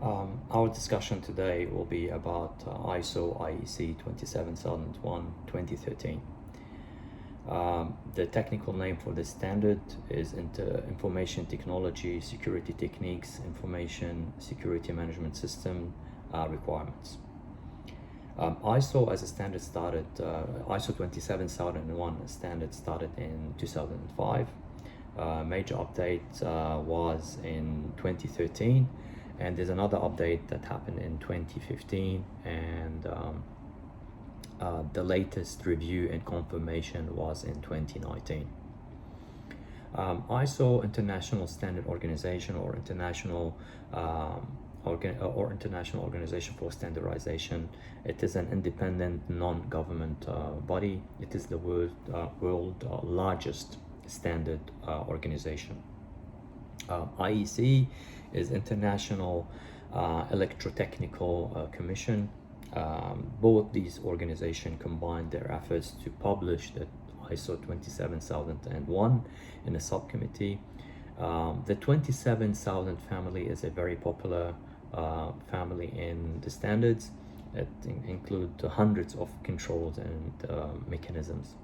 Our discussion today will be about ISO IEC 27001 2013. The technical name for this standard is Information Technology Security Techniques Information Security Management System Requirements. ISO as a standard started, ISO 27001 standard started in 2005. Major update was in 2013, and there's another update that happened in 2015, and the latest review and confirmation was in 2019. ISO International Standard Organization or International International Organization for Standardization. It is an independent non-government body. It is the world largest standard organization. IEC is International Electrotechnical Commission. Both these organizations combine their efforts to publish the ISO 27001 in a subcommittee. The 27000 family is a very popular family in the standards. It includes hundreds of controls and mechanisms.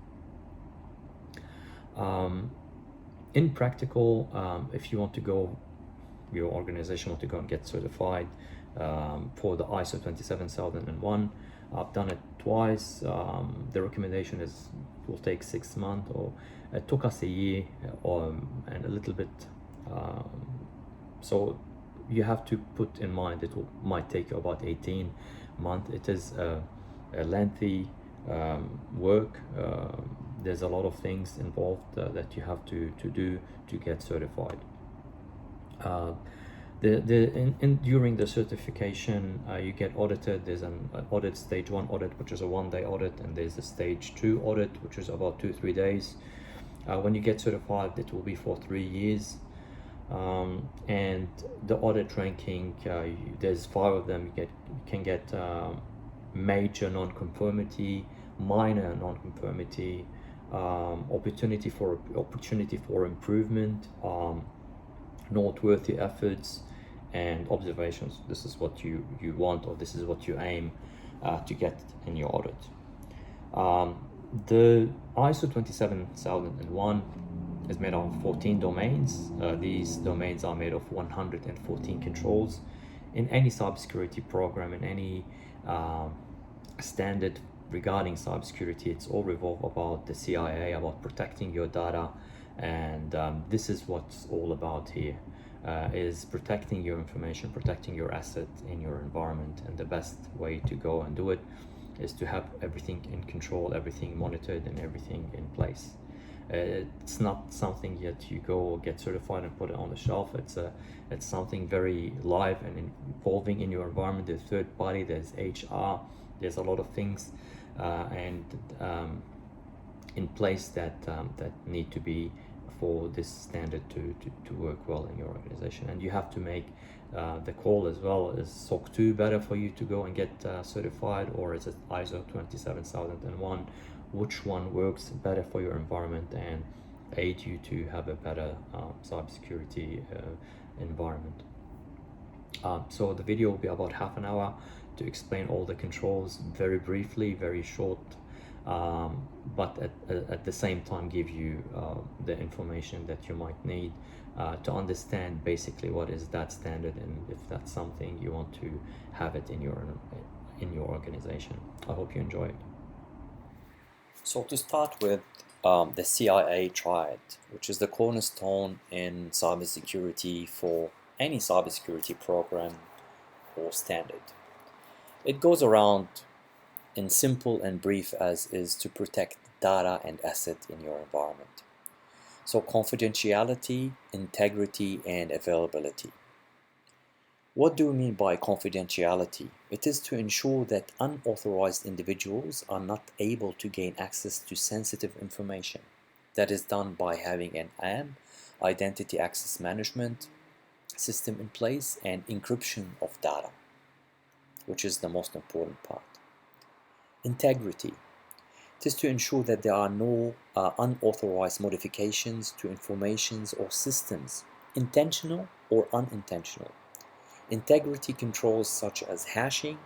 In practical, if you want to go, your organization want to go and get certified for the ISO 27001, I've done it twice. The recommendation is it will take 6 months, or it took us a year and a little bit. So you have to put in mind it might take you about 18 months. It is a lengthy work. There's a lot of things involved that you have to do to get certified. During the certification, you get audited. There's an audit, stage 1 audit, which is a 1-day audit, and there's a stage 2 audit, which is about 2-3 days. When you get certified, it will be for 3 years. And the audit ranking, there's 5 of them. You can get major non-conformity, minor non-conformity, opportunity for improvement, noteworthy efforts, and observations. This is what you want, or this is what you aim to get in your audit. The ISO 27001 is made of 14 domains. These domains are made of 114 controls. In any cybersecurity program, in any standard regarding cybersecurity, it's all revolve about the CIA, about protecting your data, and this is what's all about here, is protecting your information, protecting your asset in your environment. And the best way to go and do it is to have everything in control, everything monitored, and everything in place. It's not something that you go get certified and put it on the shelf. It's something very live and evolving in your environment. There's third party, there's HR, there's a lot of things in place that need to be for this standard to work well in your organization. And you have to make the call as well. Is SOC 2 better for you to go and get certified, or is it ISO 27001? Which one works better for your environment and aid you to have a better cybersecurity environment? So the video will be about half an hour to explain all the controls very briefly, very short, but at the same time give you the information that you might need to understand basically what is that standard, and if that's something you want to have it in your organization. I hope you enjoy it. So to start with, the CIA triad, which is the cornerstone in cybersecurity for any cybersecurity program or standard. It goes around in simple and brief as is to protect data and asset in your environment. So confidentiality, integrity, and availability. What do we mean by confidentiality? It is to ensure that unauthorized individuals are not able to gain access to sensitive information. That is done by having an IAM, identity access management system in place, and encryption of data, which is the most important part. Integrity. It is to ensure that there are no unauthorized modifications to informations or systems, intentional or unintentional. Integrity controls such as hashing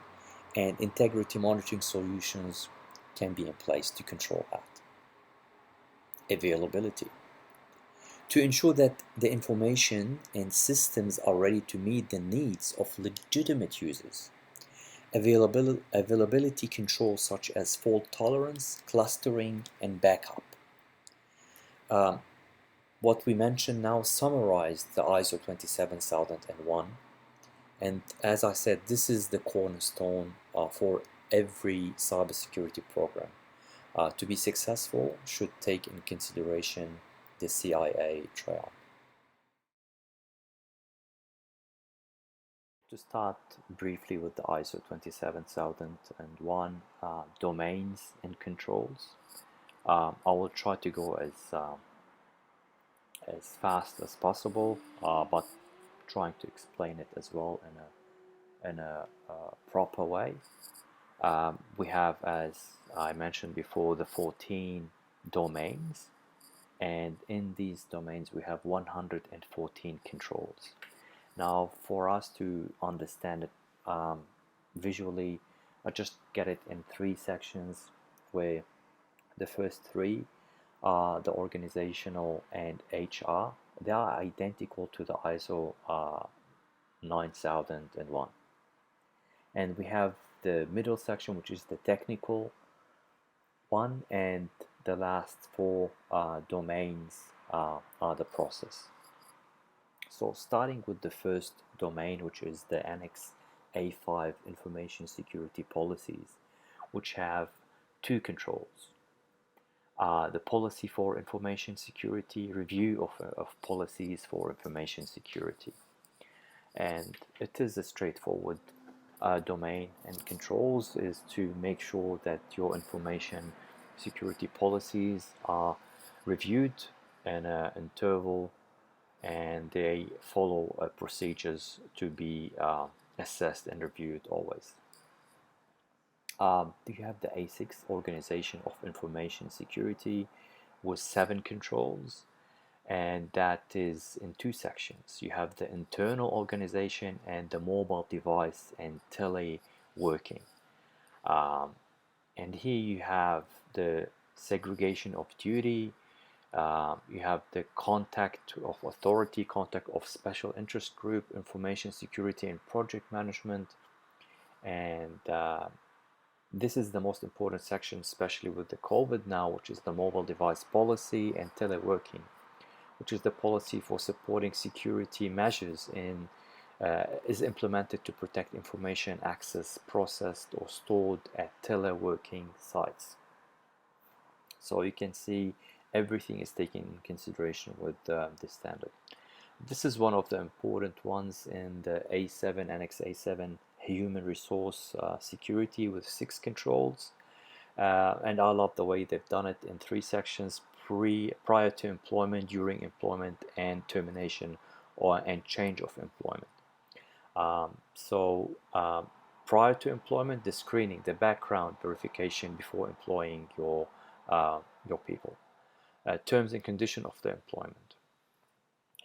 and integrity monitoring solutions can be in place to control that. Availability. To ensure that the information and systems are ready to meet the needs of legitimate users. Availability controls such as fault tolerance, clustering, and backup. What we mentioned now summarized the ISO 27001, and as I said, this is the cornerstone for every cybersecurity program. To be successful, should take in consideration the CIA triad. To start briefly with the ISO 27001 domains and controls, I will try to go as fast as possible, but trying to explain it as well in a proper way. We have, as I mentioned before, the 14 domains, and in these domains we have 114 controls. Now, for us to understand it visually, I just get it in three sections, where the first three are the organizational and HR. They are identical to the ISO 9001. And we have the middle section, which is the technical one, and the last four domains are the process. So starting with the first domain, which is the Annex A5 Information Security Policies, which have two controls. The policy for information security, review of policies for information security. And it is a straightforward domain, and controls is to make sure that your information security policies are reviewed in an interval, and they follow procedures to be assessed and reviewed always. You have the A6 Organization of Information Security with 7 controls, and that is in two sections. You have the internal organization and the mobile device and teleworking. And here you have the segregation of duty, you have the contact of authority, contact of special interest group, information security and project management. And this is the most important section, especially with the COVID now, which is the mobile device policy and teleworking, which is the policy for supporting security measures in is implemented to protect information access processed or stored at teleworking sites. So you can see everything is taken in consideration with this standard. This is one of the important ones in the A7, Annex A7 Human Resource Security with 6 controls. And I love the way they've done it in 3 sections: prior to employment, during employment, and termination and change of employment. Prior to employment, the screening, the background verification before employing your people. Terms and condition of the employment.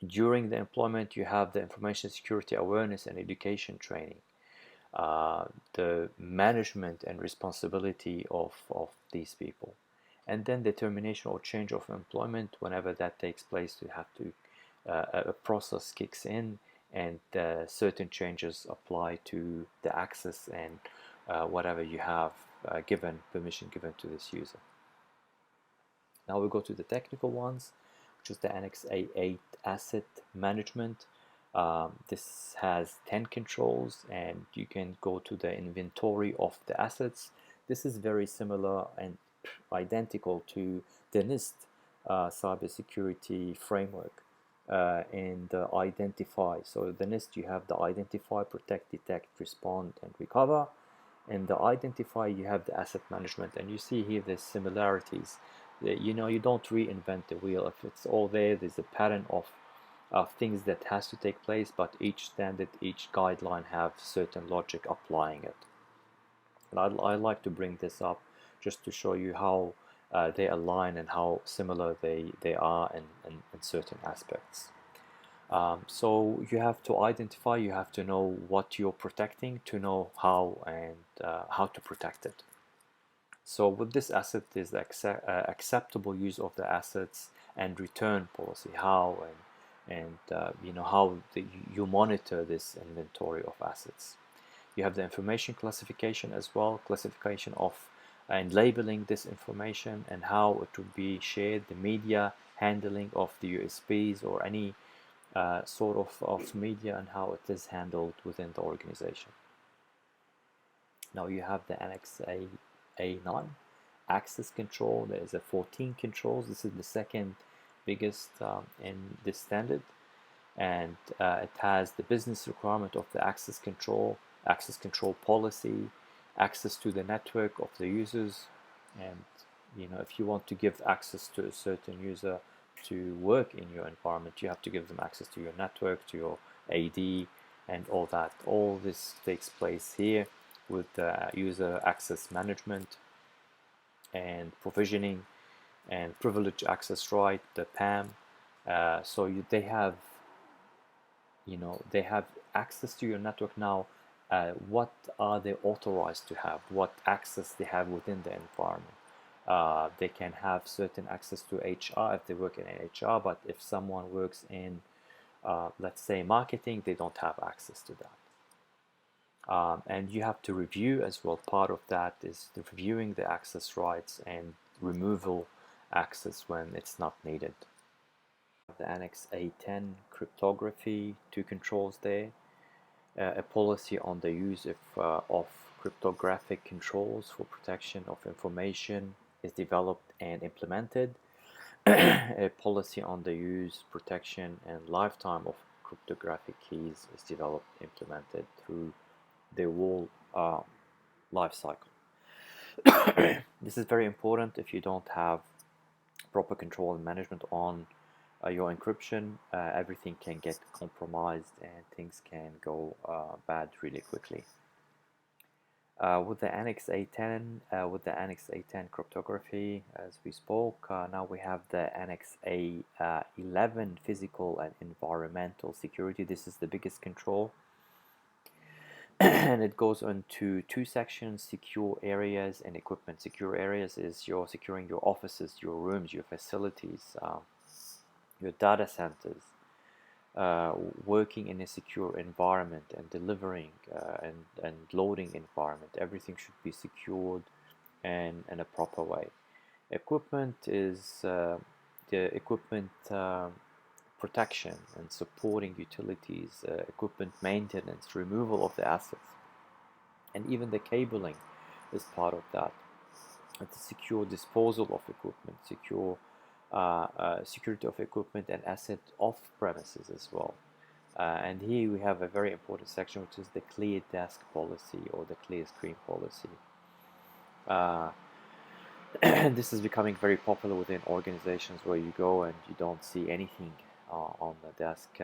During the employment, you have the information security awareness and education training. The management and responsibility of these people, and then the termination or change of employment. Whenever that takes place, you have to a process kicks in, and certain changes apply to the access and whatever you have permission given to this user. Now we go to the technical ones, which is the Annex A8 Asset Management. This has 10 controls, and you can go to the inventory of the assets. This is very similar and identical to the NIST cybersecurity framework in the identify. So the NIST, you have the identify, protect, detect, respond, and recover. In the identify, you have the asset management, and you see here the similarities. You don't reinvent the wheel. If it's all there, there's a pattern of things that has to take place, but each standard, each guideline have certain logic applying it. And I like to bring this up just to show you how they align and how similar they are in certain aspects. So you have to identify, you have to know what you're protecting to know how and how to protect it. So with this asset is the acceptable use of the assets and return policy, how and you know how you monitor this inventory of assets. You have the information classification as well, classification of and labeling this information and how it would be shared, the media handling of the USPs or any sort of media and how it is handled within the organization. Now you have the Annex A9, access control. There is a 14 controls. This is the second biggest in this standard, and it has the business requirement of the access control policy, access to the network of the users, and you know if you want to give access to a certain user to work in your environment, you have to give them access to your network, to your AD, and all that. All this takes place here with the user access management and provisioning and privilege access right, the PAM. They have, you know, they have access to your network now. What are they authorized to have? What access they have within the environment? They can have certain access to HR if they work in HR, but if someone works in, let's say, marketing, they don't have access to that. And you have to review as well. Part of that is the reviewing the access rights and removal access when it's not needed. The Annex A10 cryptography, two controls there. A policy on the use of cryptographic controls for protection of information is developed and implemented. A policy on the use, protection, and lifetime of cryptographic keys is developed, implemented through the whole life cycle. This is very important. If you don't have proper control and management on your encryption, everything can get compromised and things can go bad really quickly. With the Annex A10 cryptography, as we spoke, now we have the Annex A11 physical and environmental security. This is the biggest control. And it goes into two sections: secure areas and equipment. Secure areas is you're securing your offices, your rooms, your facilities, your data centers, working in a secure environment and delivering and loading environment. Everything should be secured and in a proper way. Equipment is the equipment protection and supporting utilities, equipment maintenance, removal of the assets, and even the cabling is part of that. It's a secure disposal of equipment, secure security of equipment and asset off premises as well. And here we have a very important section, which is the clear desk policy or the clear screen policy. This is becoming very popular within organizations where you go and you don't see anything on the desk.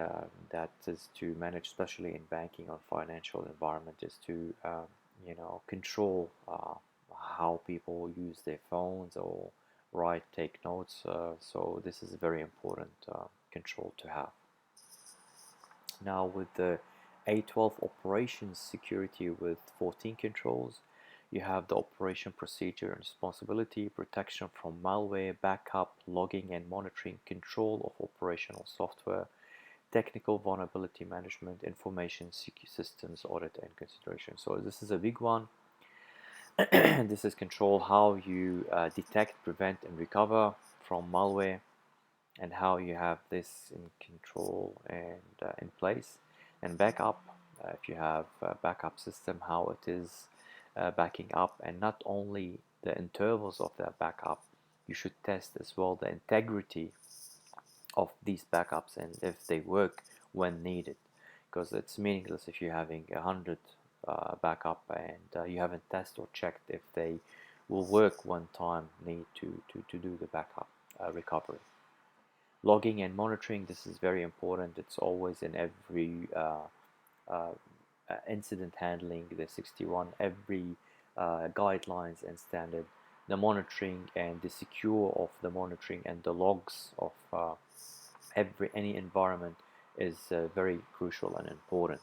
That is to manage, especially in banking or financial environment, is to you know, control how people use their phones or take notes. So this is a very important control to have. Now with the A12 operations security with 14 controls, you have the operation procedure and responsibility, protection from malware, backup, logging and monitoring, control of operational software, technical vulnerability management, information systems audit and consideration. So this is a big one. This is control how you detect, prevent and recover from malware, and how you have this in control and in place. And backup, if you have a backup system, how it is backing up, and not only the intervals of that backup, you should test as well the integrity of these backups and if they work when needed, because it's meaningless if you're having 100 backup and you haven't tested or checked if they will work when time need to do the backup recovery. Logging and monitoring, this is very important. It's always in every incident handling, the 61, every guidelines and standard, the monitoring and the secure of the monitoring and the logs of any environment is very crucial and important.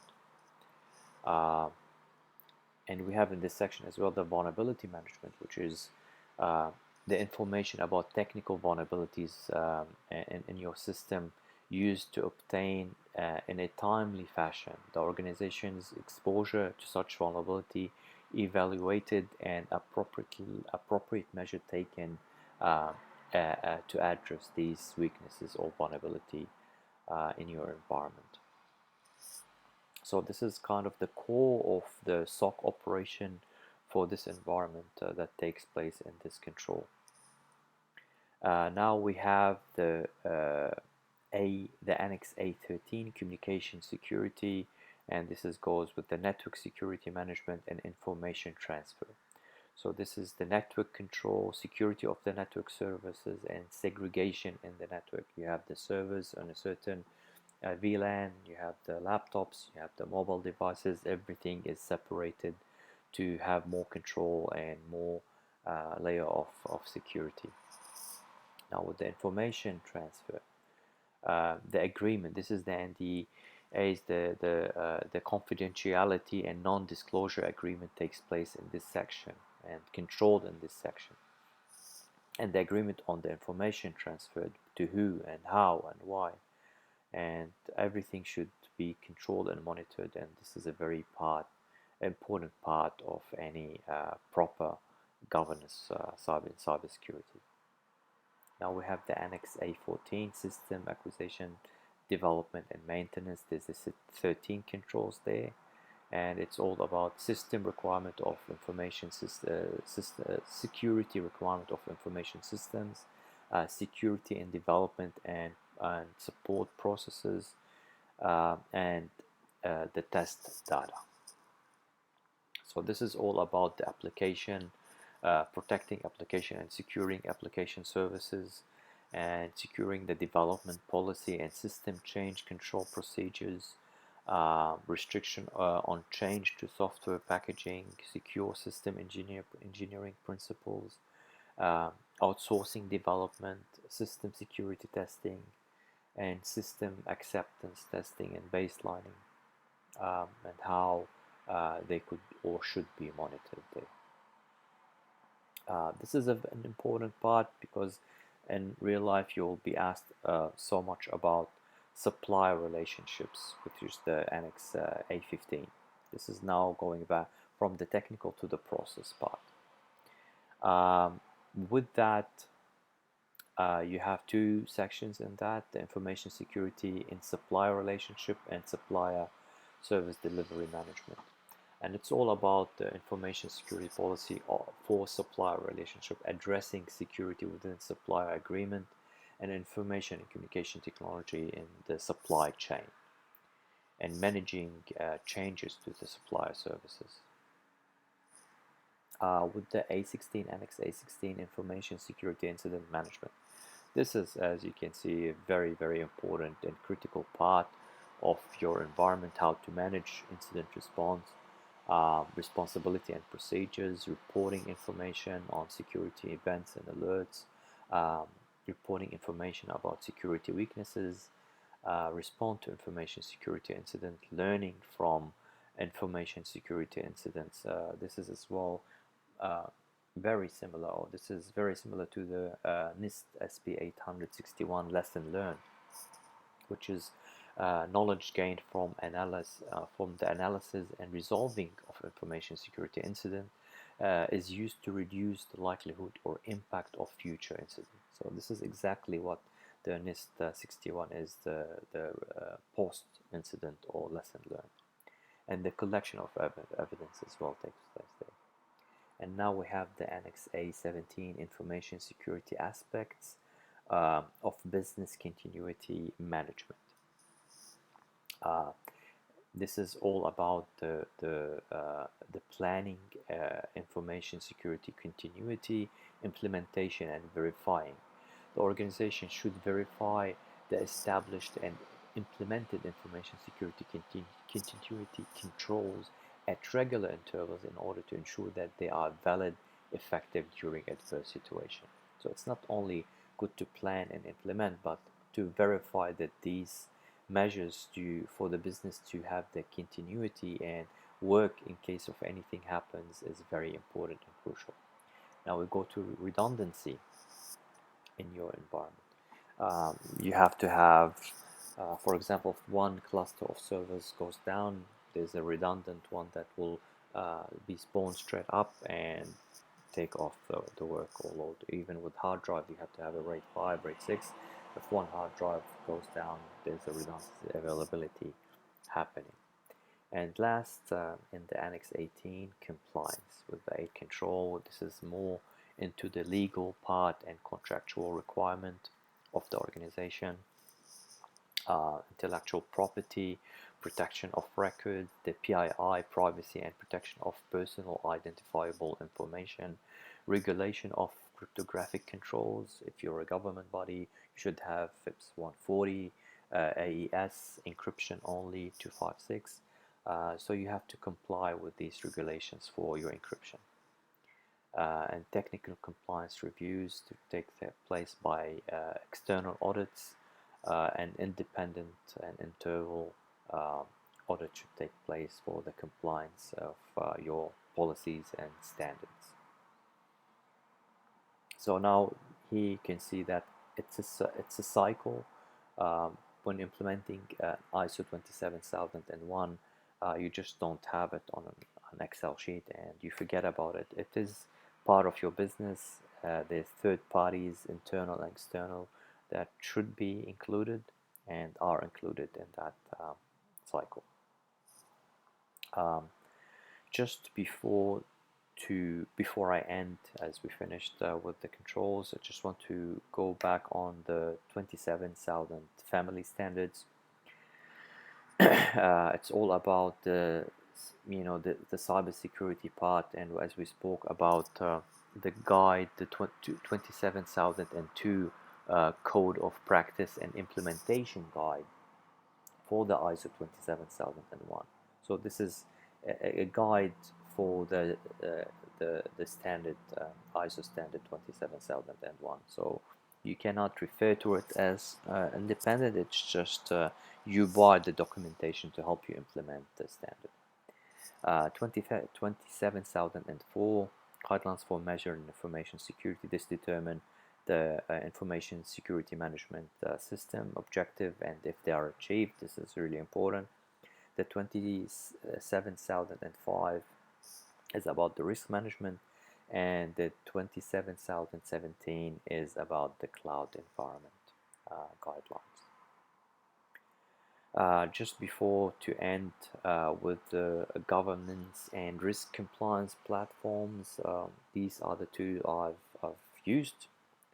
Uh, and we have in this section as well the vulnerability management, which is uh, the information about technical vulnerabilities in your system used to obtain in a timely fashion the organization's exposure to such vulnerability, evaluated, and appropriate measure taken to address these weaknesses or vulnerability in your environment. So this is kind of the core of the SOC operation for this environment that takes place in this control. Now we have the Annex A13, communication security, and this goes with the network security management and information transfer. So this is the network control, security of the network services, and segregation in the network. You have the servers on a certain VLAN, you have the laptops, you have the mobile devices, everything is separated to have more control and more layer of security. Now with the information transfer, the agreement, this is the NDA, is the confidentiality and non-disclosure agreement takes place in this section and controlled in this section. And the agreement on the information transferred to who and how and why, and everything should be controlled and monitored, and this is a very important part of any proper governance in cybersecurity. Now we have the Annex A14, system acquisition, development and maintenance. There's 13 controls there, and it's all about system requirement of information security requirement of information systems, security and development and support processes, and the test data. So this is all about the application, protecting application and securing application services, and securing the development policy and system change control procedures, restriction on change to software packaging, secure system engineering principles, outsourcing development, system security testing, and system acceptance testing and baselining, and how they could or should be monitored there. This is an important part because in real life you'll be asked so much about supplier relationships, which is the Annex A15. This is now going back from the technical to the process part. With that, you have two sections in that: the information security in supplier relationship and supplier service delivery management. And it's all about the information security policy for supplier relationship, addressing security within supplier agreement, and information and communication technology in the supply chain, and managing changes to the supplier services. With the A16, Annex A16, information security incident management. This is, as you can see, a very, very important and critical part of your environment, how to manage incident response, responsibility and procedures, reporting information on security events and alerts, reporting information about security weaknesses, respond to information security incident, learning from information security incidents. This is as well very similar, or this is very similar to the NIST SP 861 lesson learned, which is knowledge gained from the analysis and resolving of information security incident is used to reduce the likelihood or impact of future incidents. So this is exactly what the NIST 61 is, the post-incident or lesson learned. And the collection of evidence as well takes place there. And now we have the Annex A17, information security aspects of business continuity management. This is all about the planning, information security continuity, implementation, and verifying. The organization should verify the established and implemented information security continuity controls at regular intervals in order to ensure that they are valid, effective during adverse situation. So it's not only good to plan and implement, but to verify that these measures for the business to have the continuity and work in case of anything happens is very important and crucial. Now we go to redundancy in your environment. You have to have, for example, if one cluster of servers goes down, there's a redundant one that will be spawned straight up and take off the work or load. Even with hard drive, you have to have a RAID 5, RAID 6. If one hard drive goes down, there's a redundancy availability happening. And last, in the Annex 18, compliance with the aid control. This is more into the legal part and contractual requirement of the organization. Intellectual property, protection of records, the PII, privacy and protection of personal identifiable information, regulation of cryptographic controls. If you're a government body, you should have FIPS 140, AES, encryption only 256. So you have to comply with these regulations for your encryption. And technical compliance reviews to take place by external audits, and independent and internal audit should take place for the compliance of your policies and standards. So now here you can see that it's a cycle. When implementing ISO 27001, you just don't have it on an Excel sheet and you forget about it. It is part of your business. There's third parties, internal and external, that should be included and are included in that cycle. Just before I end, as we finished with the controls, I just want to go back on the 27000 family standards. It's all about the cybersecurity part, and as we spoke about the guide, the 27002 code of practice and implementation guide for the ISO 27001. So this is a guide for the standard ISO standard 27001. So you cannot refer to it as independent. It's just you buy the documentation to help you implement the standard. 27004 guidelines for measuring information security. This determine the information security management system objective, and if they are achieved, this is really important. The 27005 is about the risk management, and the 27017 is about the cloud environment guidelines. Just before to end with the governance and risk compliance platforms, these are the two I've used,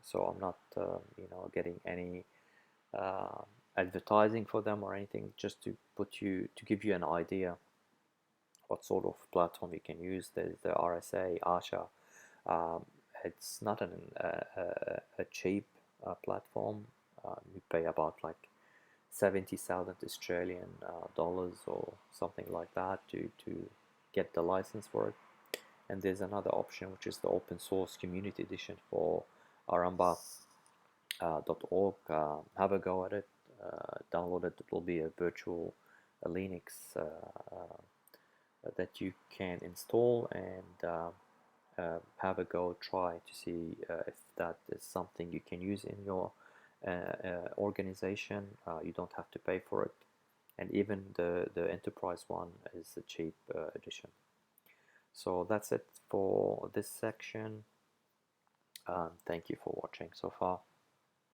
so I'm not getting any advertising for them or anything, just to give you an idea what sort of platform you can use. There's the RSA, Asha. It's not a cheap platform. You pay about like 70,000 Australian dollars or something like that to get the license for it. And there's another option, which is the open source community edition for aramba.org. Have a go at it, download it. It will be a virtual Linux that you can install and have a go, try to see if that is something you can use in your organization. You don't have to pay for it, and even the enterprise one is a cheap edition. So that's it for this section. Thank you for watching so far.